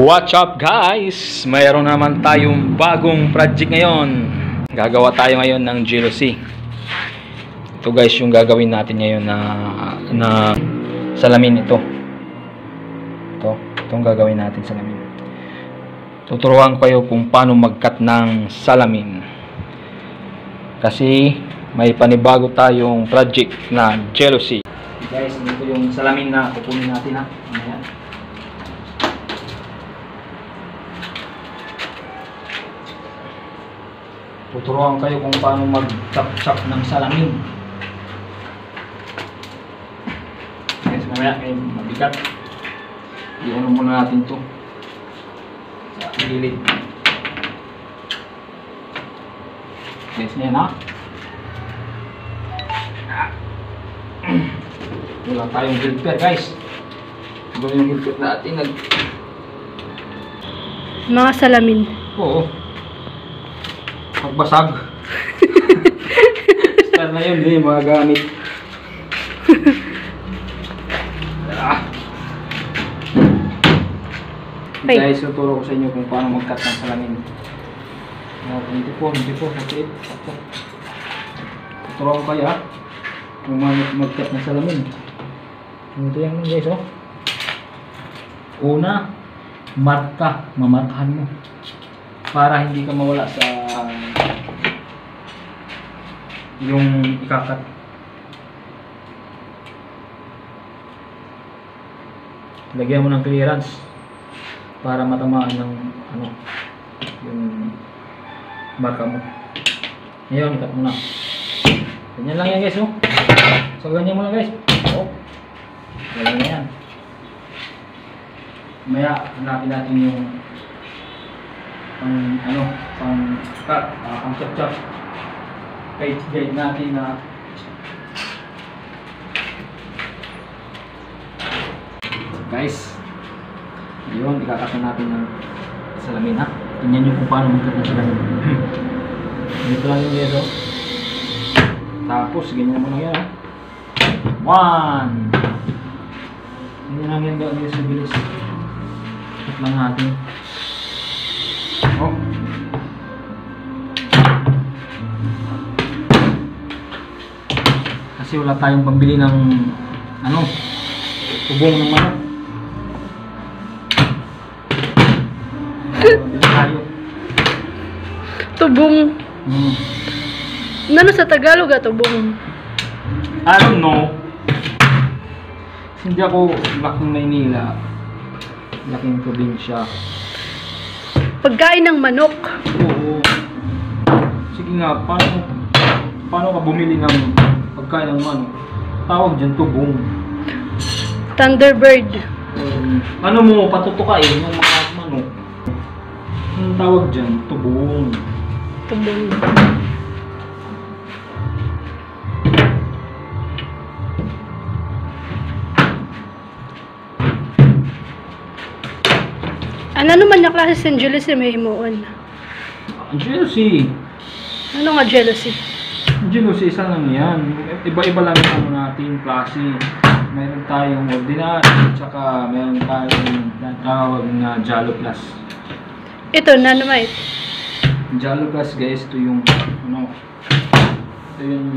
What's up guys? Mayroon naman tayong bagong project ngayon. Gagawa tayo ngayon ng jealousy. Ito guys yung gagawin natin ngayon na salamin ito. Itong gagawin natin salamin. Tuturuan ko kayo kung paano mag-cut ng salamin. Kasi may panibago tayong project na jealousy. Guys, ito yung salamin na kukunin natin ha. Ayan. Tuturuan kayo kung paano mag-chop-chop ng salamin. Guys, mamaya ay mabigat. I-ano muna natin to sa gilid. Guys, yan ha. Wala tayong helper guys. Ito yung helper natin. Mga salamin. Oo. Pagbasag. Start na yun, hindi mga gamit. Guys, tuturo ko sa inyo kung paano mag-cut ng salamin. Hindi po, sakit. Tuturo ko kayo ha, kung mag-cut ng salamin. Ito yan guys oh. Una, mamarkahan mo. Para hindi ka mawala sa yung ikakat. Lagyan mo ng clearance para matamaan ng yung marka mo. Ngayon, ikat mo na. Ganyan lang yan guys oh. So ganyan mo lang guys. Oh. Ganyan na yan. Maya hanapin natin yung pang cut, pang chop-chop. Guide natin na guys, yun, ikakat natin ng salamin ha. Tingnan nyo kung paano mag-cut ng salamin. Dito lang yung yeso. Tapos, ganyan mo lang yan ha. 1. Ganyan lang yan guys, bilis. Cut lang natin. Oh. Kasi wala tayong pambili ng tubong ng manok. Tubong. Ano sa Tagalog tubong? I don't know. Hindi ako laking Maynila. Laking probinsya. Pagkain ng manok. Oo. Sige nga, paano ka bumili ng pagkain ng manok? Tawag dyan, tubong. Thunderbird. Ano mo, patutukain yung mga manok. Ang tawag dyan, tubong. Tubong. Ano naman yung klase sa jealousy may himuon? Jealousy. Ano nga jealousy? Jealousy, isa lang yan. Iba-iba lang yung natin klase. Meron tayong ordinary, tsaka meron tayong tawag na Jalo Plus. Ito, Nanomite. Jalo Plus guys, ito yung ito yung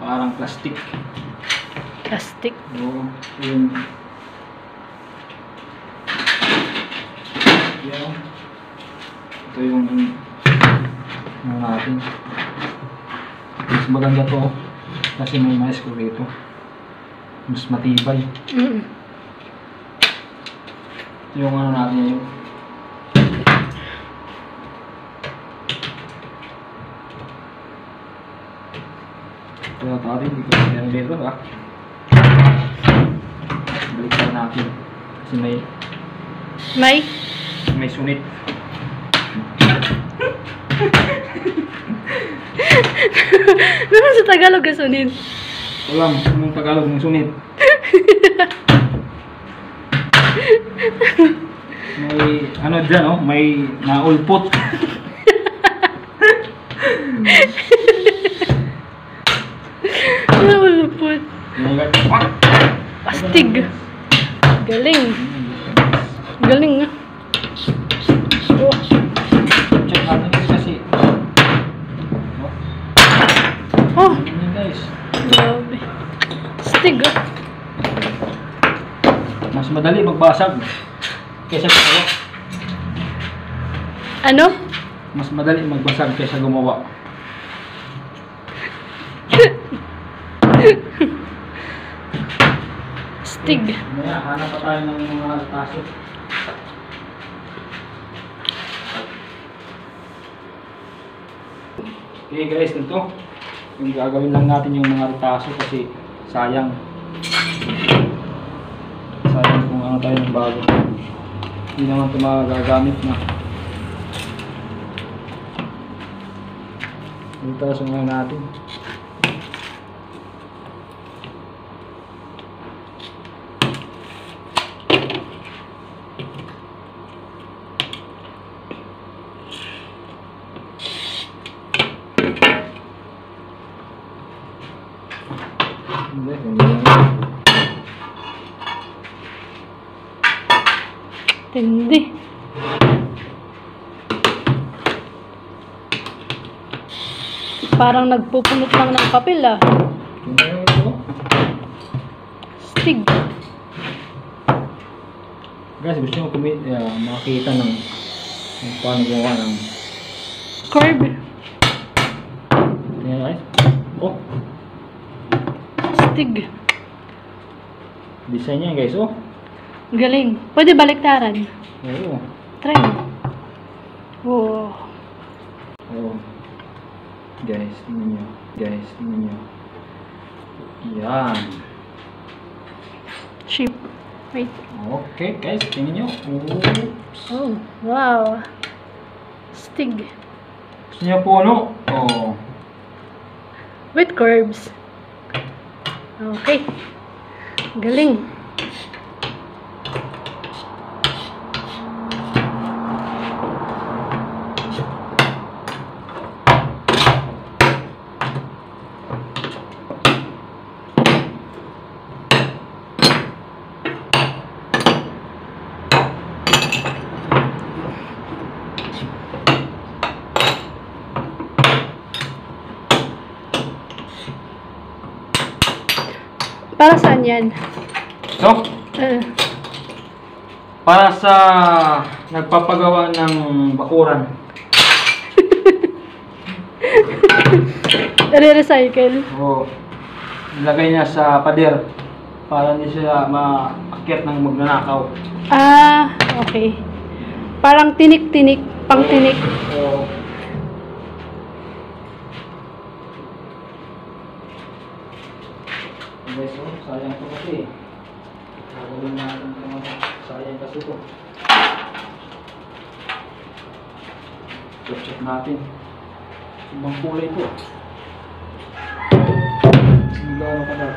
parang plastic. Plastic? Oo, ito yung ito yung natin. Mas maganda to kasi may mais ko rito. Mas matibay. Ito yung natin yun. Ito na tayo. Hindi ko meron dito ha. Balik na natin. Kasi may sunit. Ano sa Tagalog ka sunit? Alam, anong Tagalog ng sunit? May dyan oh, may naulpot. Naulpot. Astig. Galing. Galing ah. magbasag kaysa gumawa. Ano? Mas madali magbasag kaysa gumawa. Stig. Maya, hanap pa tayo ng mga taso. Okay guys, ito. Yung gagawin lang natin yung mga taso kasi sayang. Sayang kung ano tayo ng bago. Hindi naman ito magagamit na. Yung taso nga natin. Hindi lang. Tindi. Parang nagpupunot lang ng papel ah. Ano ito? Stig. Guys, gusto nyo makakita ng kung paano gawa ng Curve. tingnan guys. Oh, Stig. design niya guys. Oh, Galing. Pwede baliktaran. oo. Try mo. Oh. Oh. Guys, tingnan nyo. Guys, tingnan nyo. Yan. Shape. Wait. Okay guys, tingnan nyo. Oops. Oh. Wow. Stig. Gusto nyo puno? Oh. With curves. Okay. Galing. Para saan yan? So, Uh, para sa nagpapagawa ng bakuran. Re-recycle. O, ilagay niya sa pader para hindi siya maakyat ng magnanakaw. Ah, okay. Parang tinik-tinik, pang tinik. So, guys, oh, sayang to kasi. Gagawin natin ito mga sayang kasi to. Check natin. Ibang kulay to. Gano'n ka na.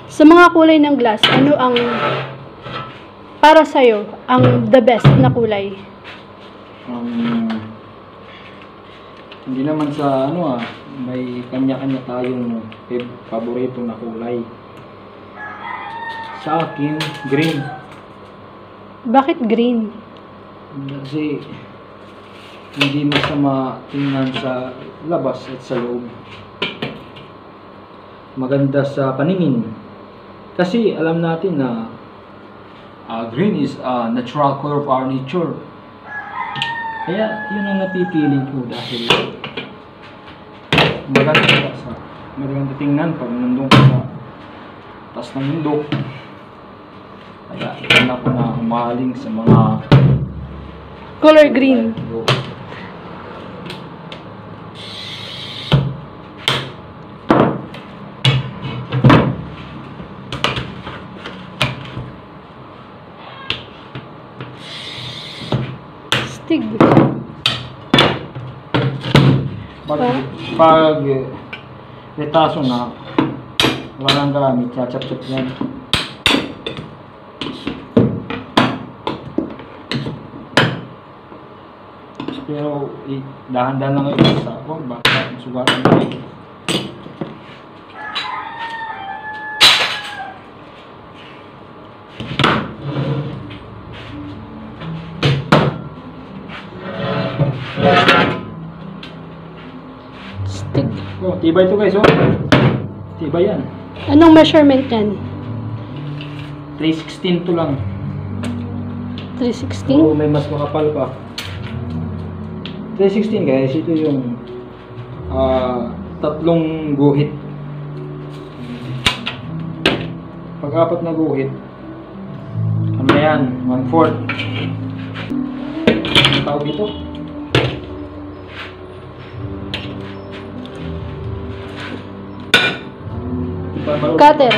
Sa mga kulay ng glass, ano ang para sa'yo ang the best na kulay? Hindi naman sa may kanya-kanya tayong paborito na kulay. Sa akin, green. Bakit green? Kasi hindi masama tingnan sa labas at sa loob. Maganda sa paningin. Kasi alam natin na green is a natural color of our nature. Kaya yun ang napipiling ko dahil maganda tingnan pag nandun ka sa taas ng mundo. Kaya ilan ako na humaling sa mga Color green. Stig. Pag retaso na walang gamit, chachap-chap yan. Pero dahan-dahan lang kayo sa ako, baka masugatan na kayo. Stig. Oh, tibay ito guys, oh. Tibay yan. Anong measurement yan? 316 to lang. 316? Oo, may mas makapal pa. 316 guys, ito yung tatlong guhit. Pag-apat na guhit, ano na yan? 1/4. Ang tawag dito? Cutter.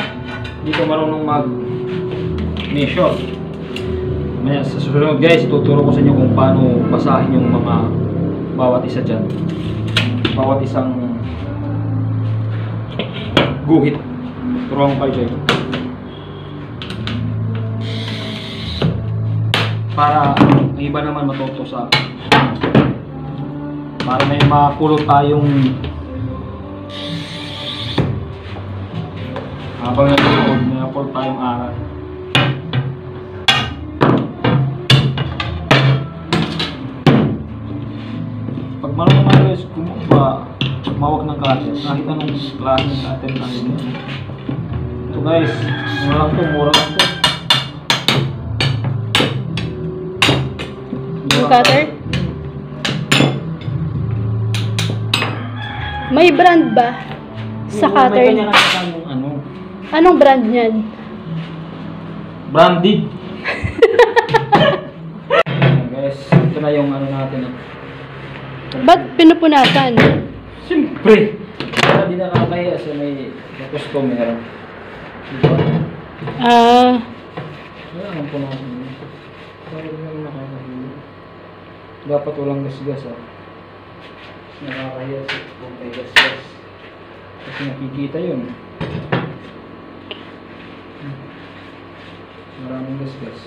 Hindi ko marunong mag-measure. Sa susunod guys, tuturo ko sa inyo kung paano basahin yung mga bawat isa dyan. Bawat isang guhit. Turuan ko kayo dyan. Para ang iba naman matuto sa para may mapulot tayong habang nanonood, may mapulot tayong aral. Pag marunong kayo guys, kumawag ng cutter, kahit anong klase ng cutter na yun. Ito guys, mura lang to. Yung cutter? May brand ba sa Oo, cutter? may kanya-kanya yung ano. Anong brand niyan? Branded. Ayan, guys, ito na yung ano natin. Ba't pinupunasan? Siyempre! Para di nakakahiya sa may customer. Diba? Wala nang punasan mo. Para di naman nakakahiya. Dapat walang gasgas ha. Nakakahiya sa kung may gasgas. Kasi nakikita yun. Maraming gasgas.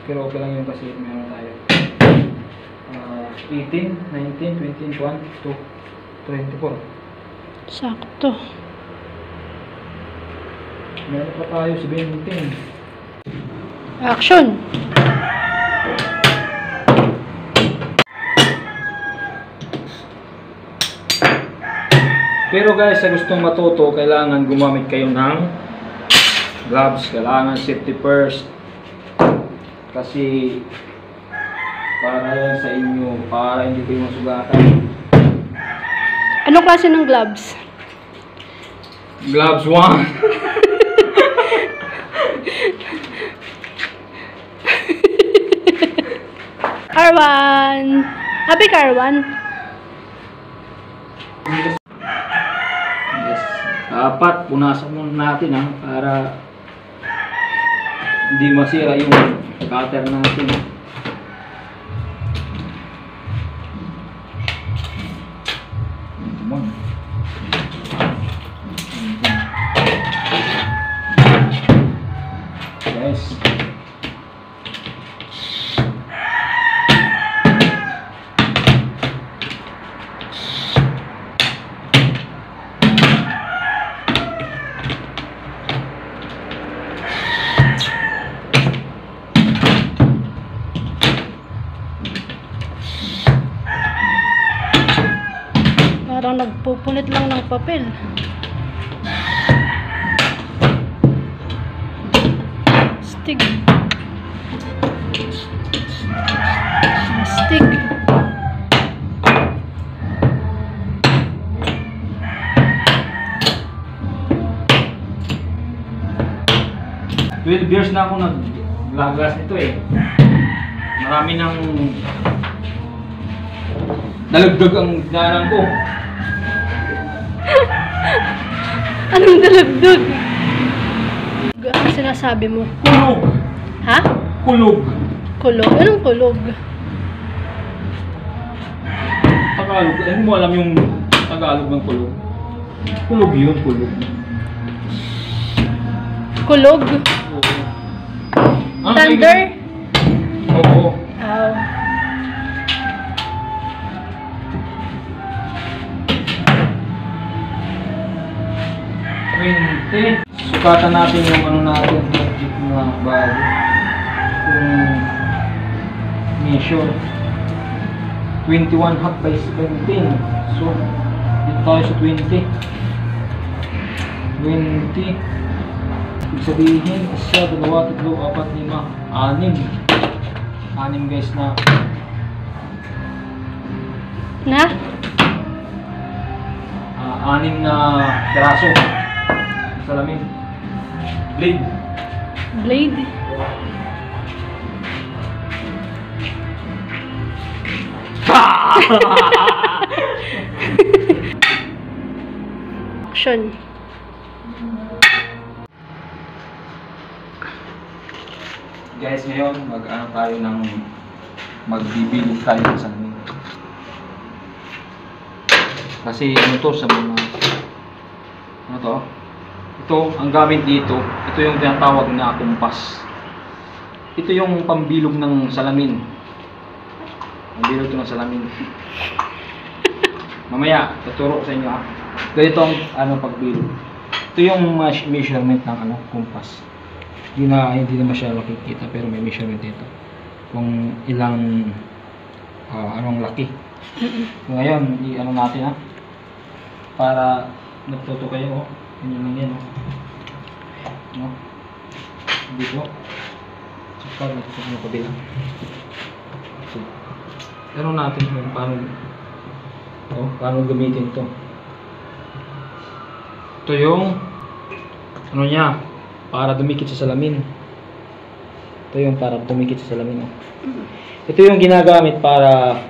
Pero okay lang yun kasi meron tayo 18, 19, 20, 21, 22, 24. Sakto. Meron pa tayo 17. Action! Pero guys, sa gustong matuto, kailangan gumamit kayo ng gloves. Kailangan safety first. Kasi para yan sa inyo, para hindi kayo masugatan. Anong klase ng gloves? Gloves 1. R1! Happy R1? Yes. Dapat punasan muna natin ha, para hindi masira yung cutter natin. Guys. Parang nagpupunit lang ng papel. Astig. Astig. Years na ako nag-glass nito eh. Marami nang nalagdag ang dinaanan ko. Anong dalagdag? Ano sinasabi mo? Kulog! Ha? Kulog! Kulog? Anong kulog? Tagalog. Hindi mo alam yung Tagalog ng kulog. Kulog yun, kulog. Kulog? Oo. Thunder? Oo. Oh. Sukatan natin yung ano natin, yung mga bago. Yung measure. 21 half by 17. So, dito tayo sa 20. 20. Ibig sabihin, 1, 2, 3, 4, 5, 6. 6 guys na. Na? 6 na piraso. Salamin. Blade. Blade. Action. Guys, ngayon mag-ano tayo ng magbibilog tayo ng salamin. Kasi ano to sa mga ano to? Ito ang gamit dito. Ito yung tinatawag na kumpas. Ito yung pambilog ng salamin. Pambilog to ng salamin. Mamaya tuturo ko sa inyo ah. Ganito ang ano pagbilog. Ito yung measurement ng ano kumpas. Hindi na masyadong makikita pero may measurement dito. Kung ilang anong laki. So, ngayon, i-ano natin ha. Para nagtuto kayo oh. Ganyan lang yan oh. No? Dito. Saka nagtuto mo kabila. So, ano natin kung paano gamitin to. Ito yung ano niya para dumikit sa salamin. Ito yung para dumikit sa salamin. Oh. Ito yung ginagamit para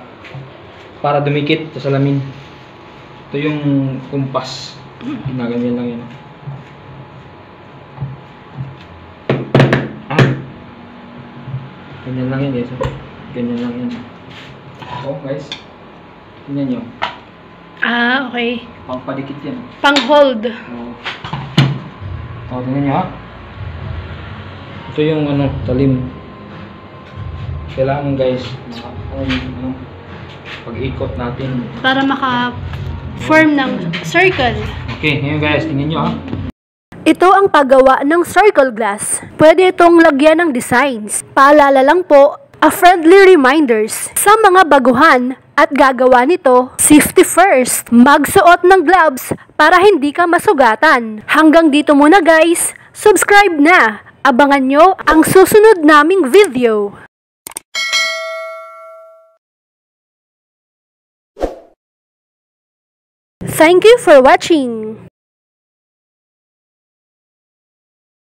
dumikit sa salamin. Ito yung kumpas. Ginagamit lang yan. Ganyan lang yan guys. Ganyan lang yan. Oh guys. Tingnan nyo. Ah, okay. Pangpadikit yan. Pang-hold. Oh, tingnan nyo ha. Ito yung ano, talim. Kailangan guys, pag-ikot natin. Para maka-form ng circle. Okay, ngayon guys, tingnan nyo ha. Ito ang paggawa ng circle glass. Pwede itong lagyan ng designs. Paalala lang po, a friendly reminders sa mga baguhan at gagawa nito, safety first. Magsuot ng gloves para hindi ka masugatan. Hanggang dito muna guys. Subscribe na. Abangan nyo ang susunod naming video. Thank you for watching.